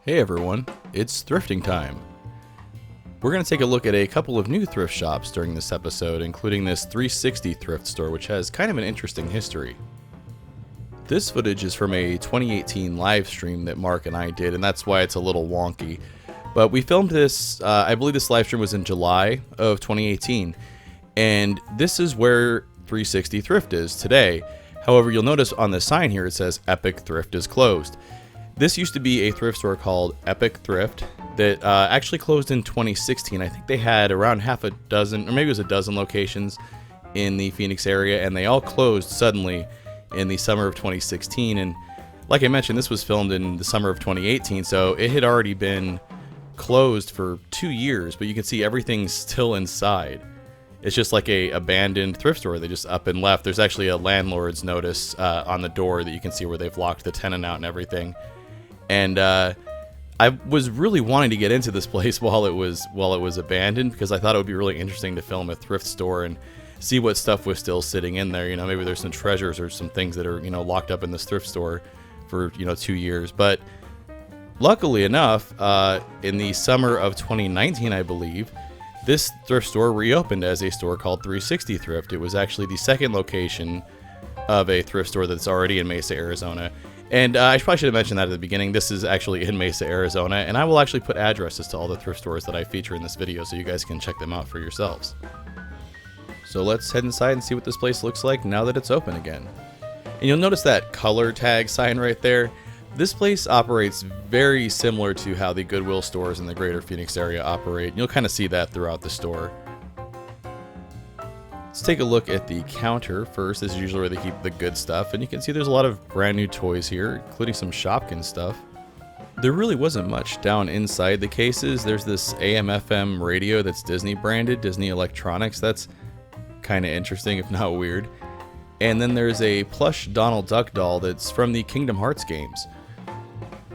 Hey everyone, it's thrifting time. We're going to take a look at a couple of new thrift shops during this episode, including this 360 thrift store, which has kind of an interesting history. This footage is from a 2018 live stream that Mark and I did, and that's why it's a little wonky. But we filmed this, I believe this live stream was in July of 2018, and this is where 360 Thrift is today. However, you'll notice on the sign here it says Epic Thrift is closed. This used to be a thrift store called Epic Thrift that actually closed in 2016. I think they had around half a dozen, or maybe it was a dozen locations in the Phoenix area, and they all closed suddenly in the summer of 2016. And like I mentioned, this was filmed in the summer of 2018, so it had already been closed for 2 years, but you can see everything's still inside. It's just like a abandoned thrift store. They just up and left. There's actually a landlord's notice on the door that you can see where they've locked the tenant out and everything. And I was really wanting to get into this place while it was abandoned, because I thought it would be really interesting to film a thrift store and see what stuff was still sitting in there. You know, maybe there's some treasures or some things that are, you know, locked up in this thrift store for, 2 years. But luckily enough, in the summer of 2019, I believe, this thrift store reopened as a store called 360 Thrift. It was actually the second location of a thrift store that's already in Mesa, Arizona. And I probably should have mentioned that at the beginning. This is actually in Mesa, Arizona, and I will actually put addresses to all the thrift stores that I feature in this video so you guys can check them out for yourselves. So let's head inside and see what this place looks like now that it's open again. And you'll notice that color tag sign right there. This place operates very similar to how the Goodwill stores in the greater Phoenix area operate. You'll kind of see that throughout the store. Let's take a look at the counter first. This is usually where they keep the good stuff, and you can see there's a lot of brand new toys here, including some Shopkins stuff. There really wasn't much down inside the cases. There's this AM/FM radio that's Disney branded, Disney Electronics. That's kind of interesting, if not weird. And then there's a plush Donald Duck doll that's from the Kingdom Hearts games.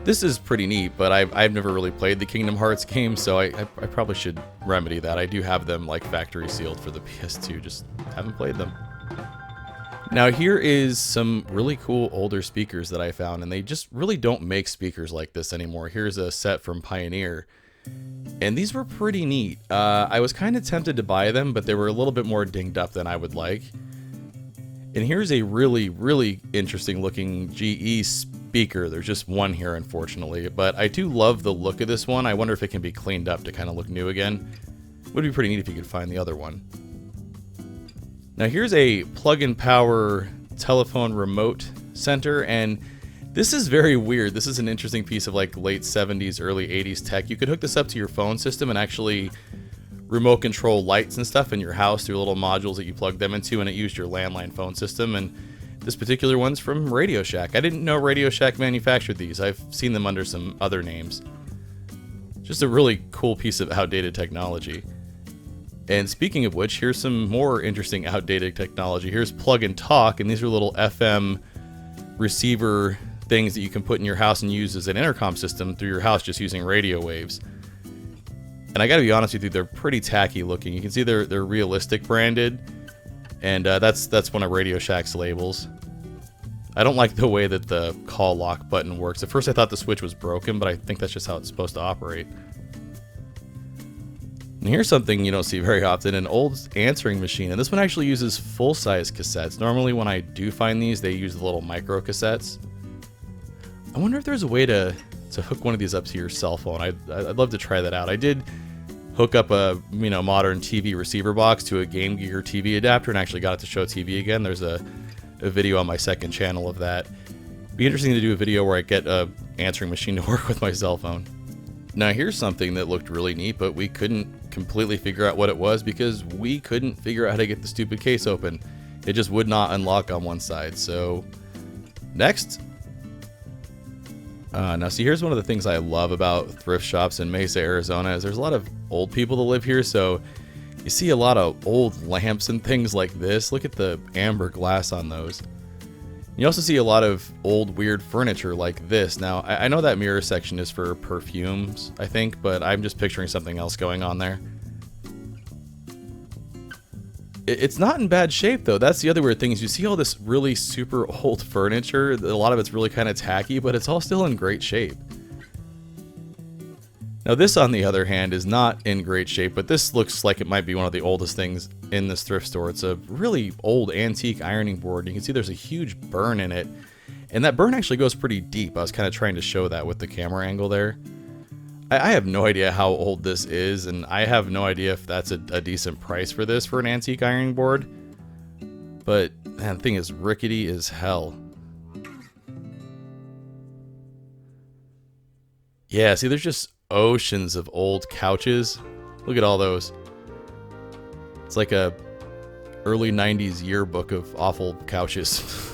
This is pretty neat, but I've never really played the Kingdom Hearts games, so I probably should remedy that. I do have them like factory sealed for the PS2, just haven't played them. Now here is some really cool older speakers that I found, and they just really don't make speakers like this anymore. Here's a set from Pioneer, and these were pretty neat. I was kind of tempted to buy them, but they were a little bit more dinged up than I would like. And here's a really, really interesting looking GE speaker. There's just one here, unfortunately, but I do love the look of this one. I wonder if it can be cleaned up to kind of look new again. Would be pretty neat if you could find the other one. Now here's a plug-in power telephone remote center, and this is very weird. This is an interesting piece of like late 70s, early 80s tech. You could hook this up to your phone system and actually remote control lights and stuff in your house through little modules that you plug them into, and it used your landline phone system. And this particular one's from Radio Shack. I didn't know Radio Shack manufactured these. I've seen them under some other names. Just a really cool piece of outdated technology. And speaking of which, here's some more interesting outdated technology. Here's Plug and Talk, and these are little FM receiver things that you can put in your house and use as an intercom system through your house just using radio waves. And I gotta be honest with you, they're pretty tacky looking. You can see they're realistic branded, and that's one of Radio Shack's labels. I don't like the way that the call lock button works. At first I thought the switch was broken, but I think that's just how it's supposed to operate. And here's something you don't see very often, an old answering machine. And this one actually uses full-size cassettes. Normally when I do find these, they use the little micro cassettes. I wonder if there's a way to hook one of these up to your cell phone. I'd love to try that out. I did hook up a modern TV receiver box to a Game Gear TV adapter and actually got it to show TV again. There's a video on my second channel of that. Be interesting to do a video where I get a answering machine to work with my cell phone. Now here's something that looked really neat, but we couldn't completely figure out what it was because we couldn't figure out how to get the stupid case open. It just would not unlock on one side. So next. Now see, here's one of the things I love about thrift shops in Mesa, Arizona is there's a lot of old people that live here, so you see a lot of old lamps and things like this. Look at the amber glass on those. You also see a lot of old weird furniture like this. Now, I know that mirror section is for perfumes, I think, but I'm just picturing something else going on there. It's not in bad shape, though. That's the other weird thing is you see all this really super old furniture. A lot of it's really kind of tacky, but it's all still in great shape. Now this, on the other hand, is not in great shape, but this looks like it might be one of the oldest things in this thrift store. It's a really old antique ironing board. You can see there's a huge burn in it, and that burn actually goes pretty deep. I was kind of trying to show that with the camera angle there. I have no idea how old this is, and I have no idea if that's a decent price for this for an antique ironing board. But man, the thing is rickety as hell. Yeah, see, there's just oceans of old couches. Look at all those. It's like a early 90s yearbook of awful couches.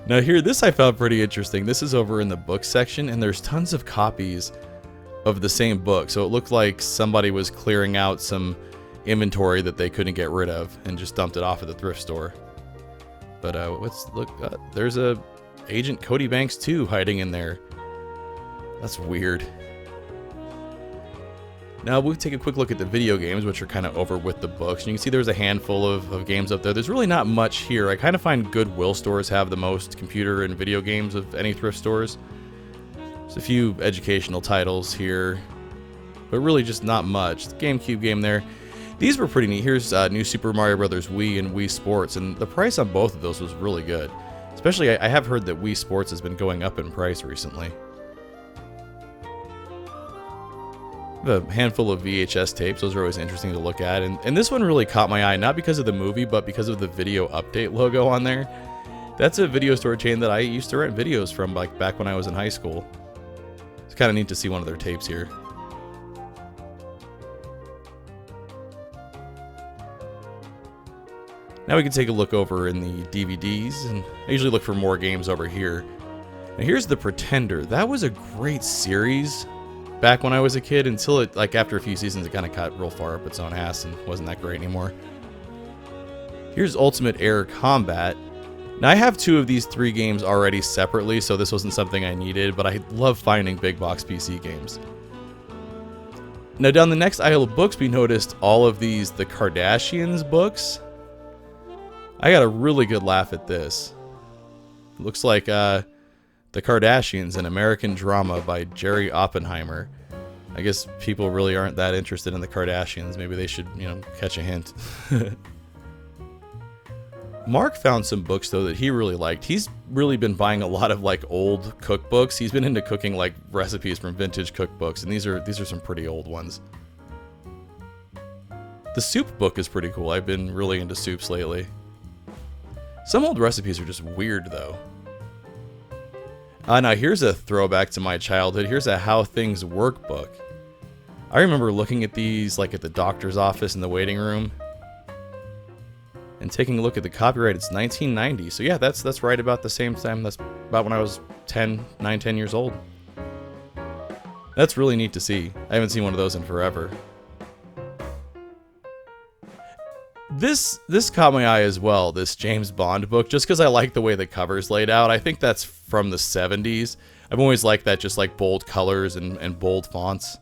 Now here, this I found pretty interesting. This is over in the book section, and there's tons of copies of the same book. So it looked like somebody was clearing out some inventory that they couldn't get rid of and just dumped it off at the thrift store. But there's a Agent Cody Banks 2 hiding in there. That's weird. Now we'll take a quick look at the video games, which are kind of over with the books. And you can see there's a handful of games up there. There's really not much here. I kind of find Goodwill stores have the most computer and video games of any thrift stores. There's a few educational titles here, but really just not much. The GameCube game there. These were pretty neat. Here's new Super Mario Bros. Wii and Wii Sports, and the price on both of those was really good. Especially, I have heard that Wii Sports has been going up in price recently. A handful of VHS tapes. Those are always interesting to look at. And this one really caught my eye, not because of the movie, but because of the video update logo on there. That's a video store chain that I used to rent videos from back when I was in high school. It's kind of neat to see one of their tapes here. Now we can take a look over in the DVDs, and I usually look for more games over here. Now here's The Pretender. That was a great series back when I was a kid, until it, after a few seasons, it kind of got real far up its own ass and wasn't that great anymore. Here's Ultimate Air Combat. Now I have 2 of these 3 games already separately, so this wasn't something I needed, but I love finding big box PC games. Now down the next aisle of books, we noticed all of these The Kardashians books. I got a really good laugh at this. It looks like The Kardashians, an American drama by Jerry Oppenheimer. I guess people really aren't that interested in the Kardashians. Maybe they should, catch a hint. Mark found some books, though, that he really liked. He's really been buying a lot of, old cookbooks. He's been into cooking, recipes from vintage cookbooks, and these are some pretty old ones. The soup book is pretty cool. I've been really into soups lately. Some old recipes are just weird, though. Now here's a throwback to my childhood. Here's a How Things Work book. I remember looking at these at the doctor's office in the waiting room and taking a look at the copyright. It's 1990. So yeah, that's right about the same time. That's about when I was 10 years old. That's really neat to see. I haven't seen one of those in forever. This caught my eye as well, this James Bond book, just because I like the way the cover's laid out. I think that's from the 70s. I've always liked that, just bold colors and bold fonts.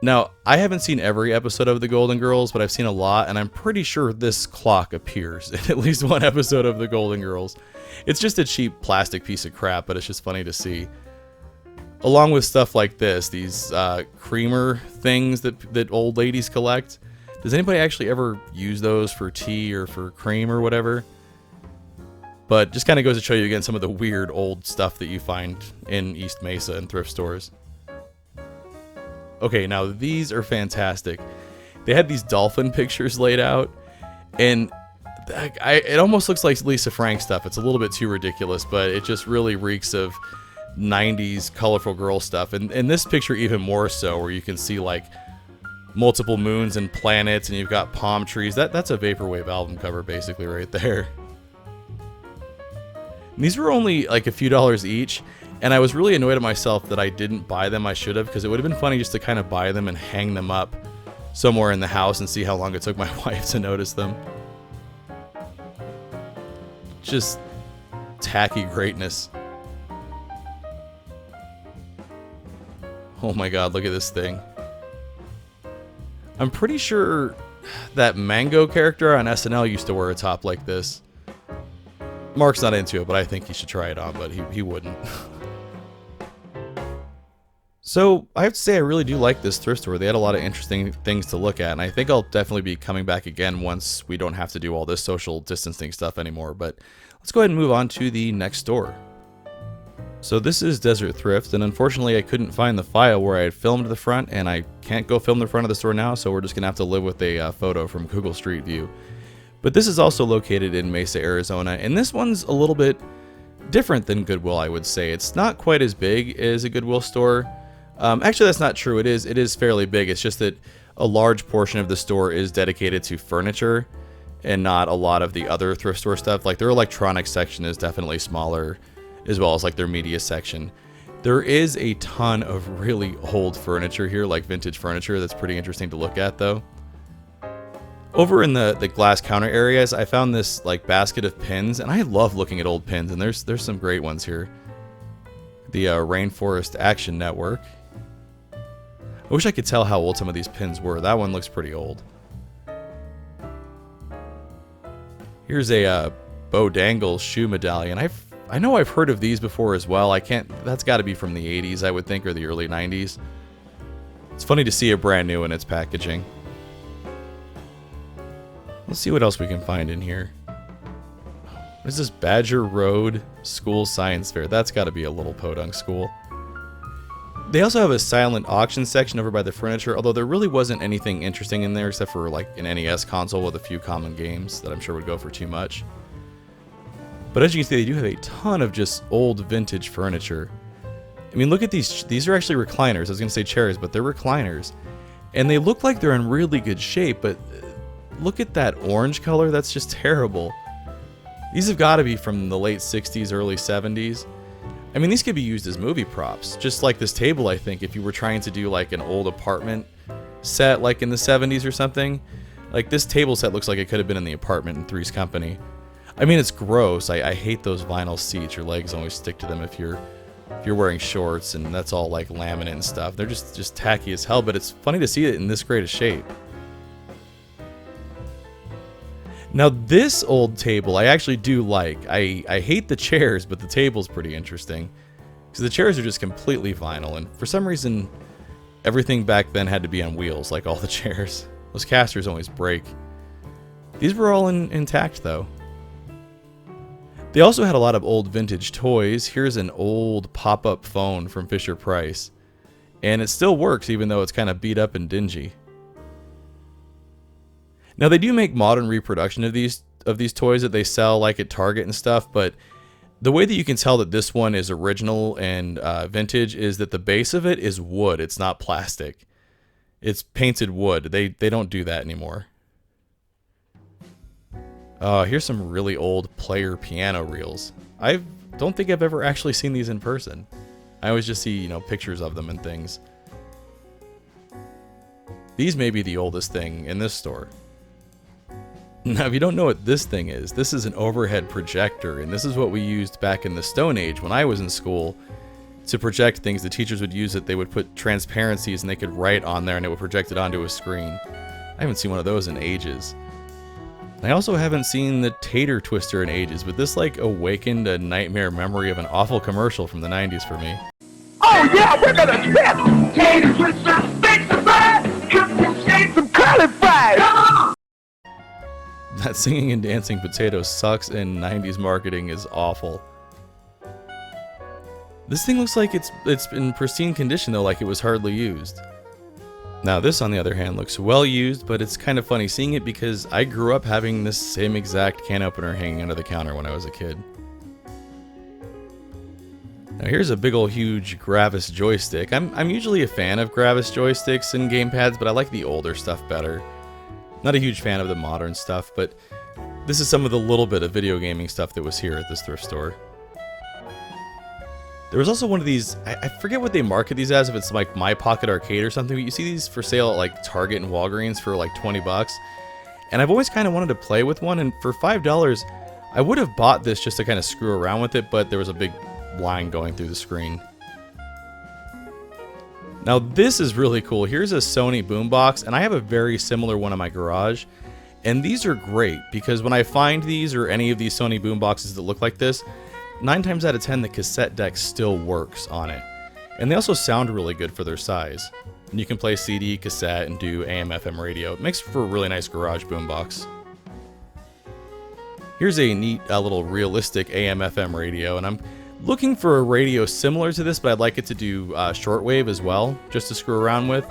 Now, I haven't seen every episode of The Golden Girls, but I've seen a lot, and I'm pretty sure this clock appears in at least one episode of The Golden Girls. It's just a cheap plastic piece of crap, but it's just funny to see. Along with stuff like this, these creamer things that old ladies collect. Does anybody actually ever use those for tea or for cream or whatever? But just kind of goes to show you again some of the weird old stuff that you find in East Mesa and thrift stores. Okay, now these are fantastic. They had these dolphin pictures laid out, and it almost looks like Lisa Frank stuff. It's a little bit too ridiculous, but it just really reeks of 90s colorful girl stuff. And this picture even more so, where you can see multiple moons and planets, and you've got palm trees. That's a Vaporwave album cover basically right there. And these were only a few dollars each, and I was really annoyed at myself that I didn't buy them. I should have, because it would have been funny just to kind of buy them and hang them up somewhere in the house and see how long it took my wife to notice them. Just tacky greatness. Oh my god, look at this thing. I'm pretty sure that Mango character on SNL used to wear a top like this. Mark's not into it, but I think he should try it on, but he wouldn't. So I have to say I really do like this thrift store. They had a lot of interesting things to look at, and I think I'll definitely be coming back again once we don't have to do all this social distancing stuff anymore. But let's go ahead and move on to the next store. So this is Desert Thrift, and unfortunately I couldn't find the file where I had filmed the front, and I can't go film the front of the store now, so we're just gonna have to live with a photo from Google Street View. But this is also located in Mesa, Arizona, and this one's a little bit different than Goodwill, I would say. It's not quite as big as a Goodwill store. Actually, that's not true. It is fairly big. It's just that a large portion of the store is dedicated to furniture and not a lot of the other thrift store stuff. Like their electronics section is definitely smaller, as well as like their media section. There is a ton of really old furniture here, like vintage furniture. That's pretty interesting to look at though. Over in the glass counter areas, I found this like basket of pins, and I love looking at old pins, and there's some great ones here. The Rainforest Action Network. I wish I could tell how old some of these pins were. That one looks pretty old. Here's a Bo Dangle shoe medallion. I know I've heard of these before as well. That's got to be from the 80s, I would think, or the early 90s. It's funny to see it brand new in its packaging. Let's see what else we can find in here. What is this? Badger Road School Science Fair. That's got to be a little podunk school. They also have a silent auction section over by the furniture, although there really wasn't anything interesting in there except for like an NES console with a few common games that I'm sure would go for too much. But as you can see, they do have a ton of just old vintage furniture. I mean, look at these. These are actually recliners. I was going to say chairs, but they're recliners. And they look like they're in really good shape, but look at that orange color. That's just terrible. These have got to be from the late 60s, early 70s. I mean, these could be used as movie props. Just like this table, I think, if you were trying to do like an old apartment set like in the 70s or something. Like this table set looks like it could have been in the apartment in Three's Company. I mean, it's gross. I hate those vinyl seats. Your legs always stick to them if you're wearing shorts, and that's all like laminate and stuff. They're just tacky as hell, but it's funny to see it in this great a shape. Now this old table I actually do like. I hate the chairs, but the table's pretty interesting. Because the chairs are just completely vinyl, and for some reason everything back then had to be on wheels, like all the chairs. Those casters always break. These were all intact though. They also had a lot of old vintage toys. Here's an old pop-up phone from Fisher-Price. And it still works even though it's kind of beat up and dingy. Now they do make modern reproduction of these toys that they sell like at Target and stuff, but the way that you can tell that this one is original and vintage is that the base of it is wood. It's not plastic. It's painted wood. They don't do that anymore. Here's some really old player piano reels. I don't think I've ever actually seen these in person. I always just see, pictures of them and things. These may be the oldest thing in this store. Now, if you don't know what this thing is, this is an overhead projector, and this is what we used back in the Stone Age when I was in school to project things. The teachers would use it. They would put transparencies, and they could write on there, and it would project it onto a screen. I haven't seen one of those in ages. I also haven't seen the tater twister in ages, but this like awakened a nightmare memory of an awful commercial from the 90s for me. Oh yeah, we're gonna test tater twister, steak the fried, cook some shade, some curly fries. Come on! That singing and dancing potato sucks, and 90s marketing is awful. This thing looks like it's in pristine condition though, like it was hardly used. Now this, on the other hand, looks well used, but it's kind of funny seeing it because I grew up having this same exact can opener hanging under the counter when I was a kid. Now here's a big ol' huge Gravis joystick. I'm usually a fan of Gravis joysticks and gamepads, but I like the older stuff better. Not a huge fan of the modern stuff, but this is some of the little bit of video gaming stuff that was here at this thrift store. There was also one of these, I forget what they market these as, if it's like My Pocket Arcade or something, but you see these for sale at like Target and Walgreens for like 20 bucks. And I've always kind of wanted to play with one, and for $5, I would have bought this just to kind of screw around with it, but there was a big line going through the screen. Now this is really cool. Here's a Sony boombox, and I have a very similar one in my garage. And these are great because when I find these or any of these Sony boomboxes that look like this, 9 times out of 10 the cassette deck still works on it. And they also sound really good for their size. And you can play CD, cassette, and do AM/FM radio. It makes for a really nice garage boombox. Here's a neat little realistic AM/FM radio, and I'm looking for a radio similar to this, but I'd like it to do shortwave as well, just to screw around with.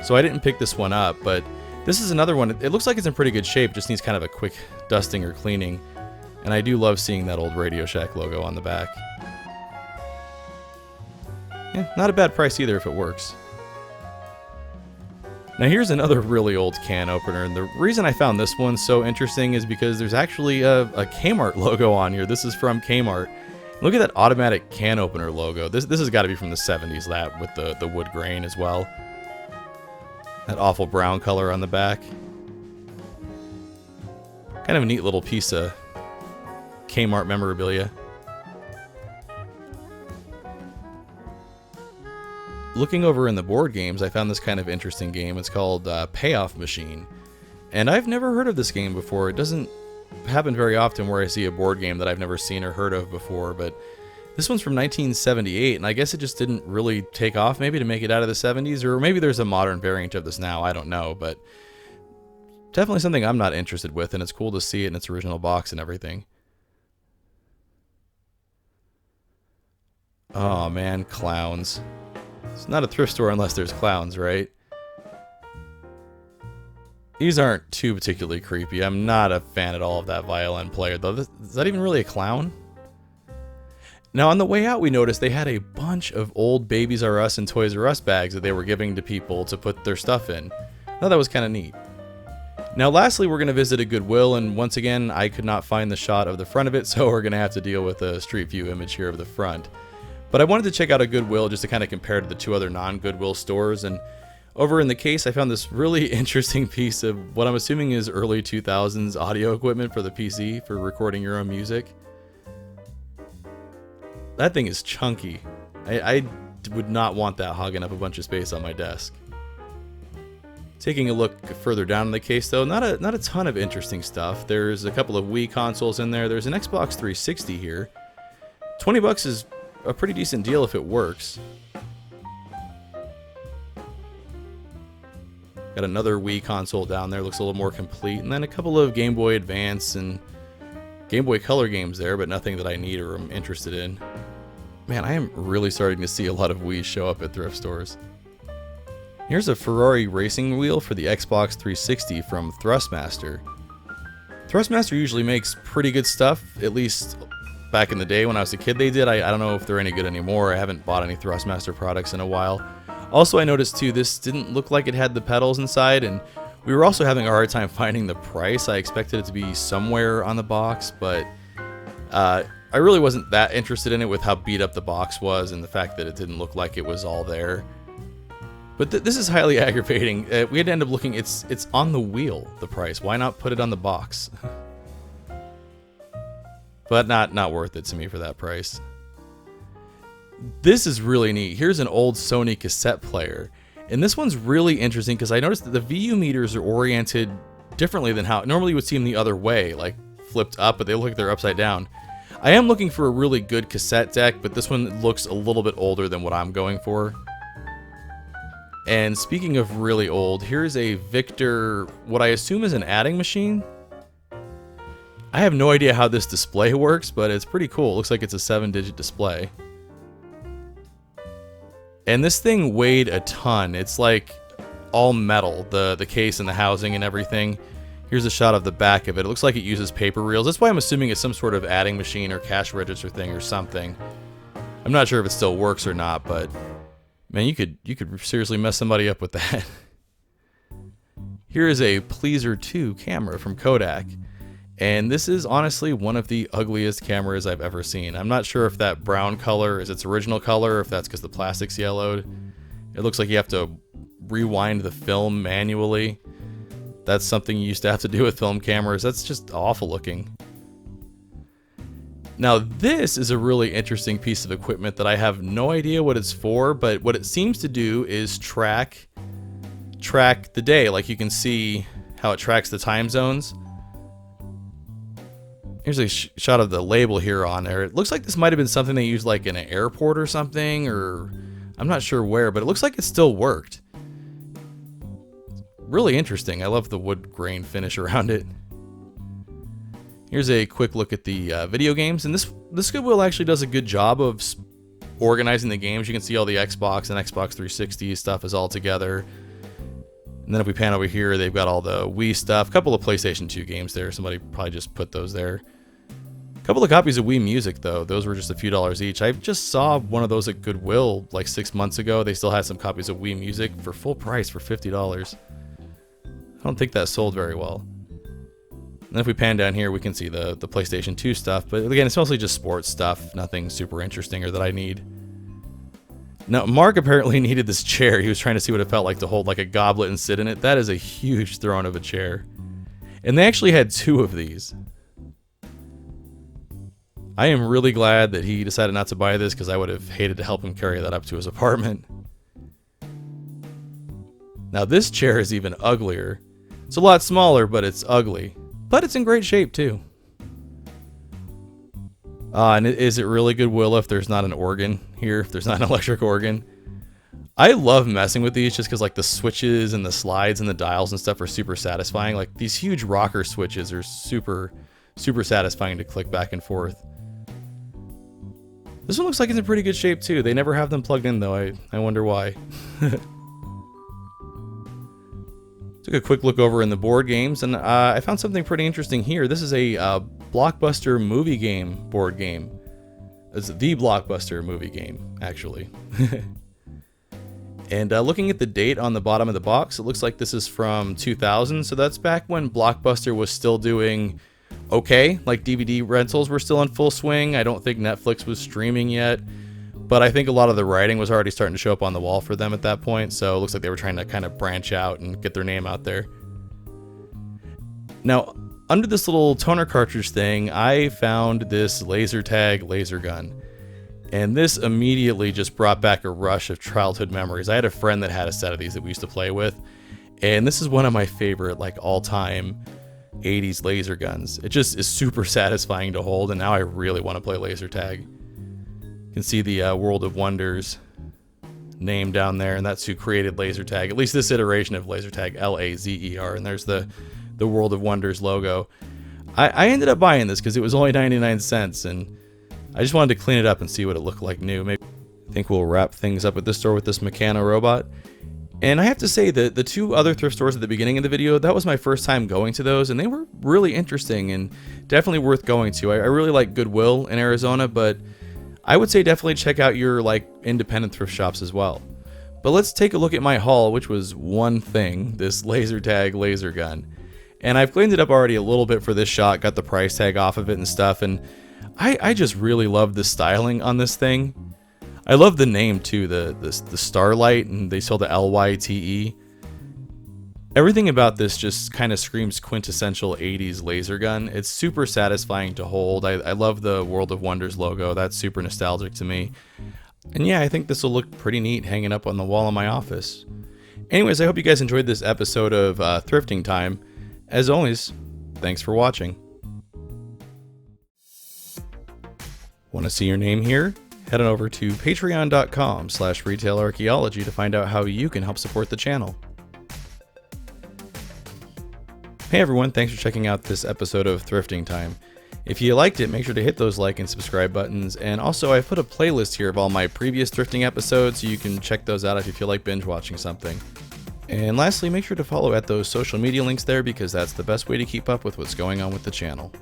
So I didn't pick this one up, but this is another one. It looks like it's in pretty good shape, just needs kind of a quick dusting or cleaning. And I do love seeing that old Radio Shack logo on the back. Yeah, not a bad price either if it works. Now here's another really old can opener, and the reason I found this one so interesting is because there's actually a Kmart logo on here. This is from Kmart. Look at that automatic can opener logo. This has got to be from the 70s, that with the wood grain as well. That awful brown color on the back. Kind of a neat little piece of Kmart memorabilia. Looking over in the board games, I found this kind of interesting game. It's called Payoff Machine. And I've never heard of this game before. It doesn't happen very often where I see a board game that I've never seen or heard of before, but this one's from 1978, and I guess it just didn't really take off maybe to make it out of the 70s, or maybe there's a modern variant of this now, I don't know, but definitely something I'm not interested with, and it's cool to see it in its original box and everything. Oh man, clowns. It's not a thrift store unless there's clowns, right? These aren't too particularly creepy. I'm not a fan at all of that violin player, though. Is that even really a clown? Now, on the way out, we noticed they had a bunch of old Babies R Us and Toys R Us bags that they were giving to people to put their stuff in. I thought that was kind of neat. Now, lastly, we're going to visit a Goodwill, and once again, I could not find the shot of the front of it, so we're going to have to deal with a street view image here of the front. But I wanted to check out a Goodwill just to kind of compare to the two other non-Goodwill stores, and over in the case I found this really interesting piece of what I'm assuming is early 2000s audio equipment for the PC for recording your own music. That thing is chunky. I would not want that hogging up a bunch of space on my desk. Taking a look further down in the case though, not a ton of interesting stuff. There's a couple of Wii consoles in there. There's an Xbox 360 here. $20 is a pretty decent deal if it works. Got another Wii console down there, looks a little more complete, and then a couple of Game Boy Advance and Game Boy Color games there, but nothing that I need or am interested in. Man, I am really starting to see a lot of Wii's show up at thrift stores. Here's a Ferrari racing wheel for the Xbox 360 from Thrustmaster. Thrustmaster usually makes pretty good stuff, at least back in the day when I was a kid they did. I don't know if they're any good anymore. I haven't bought any Thrustmaster products in a while. Also, I noticed too, this didn't look like it had the pedals inside, and we were also having a hard time finding the price. I expected it to be somewhere on the box, but I really wasn't that interested in it with how beat up the box was and the fact that it didn't look like it was all there. But this is highly aggravating. We had to end up looking, it's on the wheel, the price. Why not put it on the box? But not worth it to me for that price. This is really neat. Here's an old Sony cassette player. And this one's really interesting because I noticed that the VU meters are oriented differently than how normally you would see them the other way, like flipped up, but they look like they're upside down. I am looking for a really good cassette deck, but this one looks a little bit older than what I'm going for. And speaking of really old, here's a Victor, what I assume is an adding machine. I have no idea how this display works, but it's pretty cool. It looks like it's a 7-digit display. And this thing weighed a ton. It's like all metal, the case and the housing and everything. Here's a shot of the back of it. It looks like it uses paper reels. That's why I'm assuming it's some sort of adding machine or cash register thing or something. I'm not sure if it still works or not, but man, you could seriously mess somebody up with that. Here is a Pleaser 2 camera from Kodak. And this is honestly one of the ugliest cameras I've ever seen. I'm not sure if that brown color is its original color, or if that's because the plastic's yellowed. It looks like you have to rewind the film manually. That's something you used to have to do with film cameras. That's just awful looking. Now this is a really interesting piece of equipment that I have no idea what it's for, but what it seems to do is track the day. Like you can see how it tracks the time zones. Here's a shot of the label here on there. It looks like this might have been something they used like in an airport or something, or I'm not sure where, but it looks like it still worked. Really interesting. I love the wood grain finish around it. Here's a quick look at the video games, and this Goodwill actually does a good job of organizing the games. You can see all the Xbox and Xbox 360 stuff is all together. And then if we pan over here, they've got all the Wii stuff. A couple of PlayStation 2 games there. Somebody probably just put those there. A couple of copies of Wii Music, though. Those were just a few dollars each. I just saw one of those at Goodwill like 6 months ago. They still had some copies of Wii Music for full price for $50. I don't think that sold very well. And then if we pan down here, we can see the PlayStation 2 stuff. But again, it's mostly just sports stuff. Nothing super interesting or that I need. Now, Mark apparently needed this chair. He was trying to see what it felt like to hold like a goblet and sit in it. That is a huge throne of a chair. And they actually had 2 of these. I am really glad that he decided not to buy this because I would have hated to help him carry that up to his apartment. Now this chair is even uglier. It's a lot smaller, but it's ugly. But it's in great shape too. And is it really Goodwill if there's not an organ here, if there's not an electric organ? I love messing with these just because like the switches and the slides and the dials and stuff are super satisfying. Like these huge rocker switches are super satisfying to click back and forth. This one looks like it's in pretty good shape too. They never have them plugged in though. I wonder why. Took a quick look over in the board games, and I found something pretty interesting here. This is a Blockbuster movie game board game. It's the Blockbuster movie game, actually. And looking at the date on the bottom of the box, it looks like this is from 2000, so that's back when Blockbuster was still doing okay. Like DVD rentals were still in full swing. I don't think Netflix was streaming yet. But I think a lot of the writing was already starting to show up on the wall for them at that point, so it looks like they were trying to kind of branch out and get their name out there. Now, under this little toner cartridge thing, I found this laser tag laser gun. And this immediately just brought back a rush of childhood memories. I had a friend that had a set of these that we used to play with, and this is one of my favorite like all-time 80s laser guns. It just is super satisfying to hold, and now I really want to play laser tag. You can see the World of Wonders name down there, and that's who created laser tag, at least this iteration of laser tag, Lazer, and there's the World of Wonders logo. I ended up buying this because it was only 99 cents, and I just wanted to clean it up and see what it looked like new. Maybe I think we'll wrap things up at this store with this Meccano robot. And I have to say that the 2 other thrift stores at the beginning of the video, that was my first time going to those, and they were really interesting and definitely worth going to. I really like Goodwill in Arizona, but I would say definitely check out your like independent thrift shops as well. But let's take a look at my haul, which was one thing, this laser tag laser gun. And I've cleaned it up already a little bit for this shot, got the price tag off of it and stuff, and I just really love the styling on this thing. I love the name too, the Starlight, and they sell the LYTE. Everything about this just kind of screams quintessential 80s laser gun. It's super satisfying to hold. I love the World of Wonders logo. That's super nostalgic to me. And yeah, I think this will look pretty neat hanging up on the wall in my office. Anyways, I hope you guys enjoyed this episode of Thrifting Time. As always, thanks for watching. Want to see your name here? Head on over to patreon.com/retailarchaeology to find out how you can help support the channel. Hey everyone, thanks for checking out this episode of Thrifting Time. If you liked it, make sure to hit those like and subscribe buttons, and also I've put a playlist here of all my previous thrifting episodes, so you can check those out if you feel like binge watching something. And lastly, make sure to follow at those social media links there, because that's the best way to keep up with what's going on with the channel.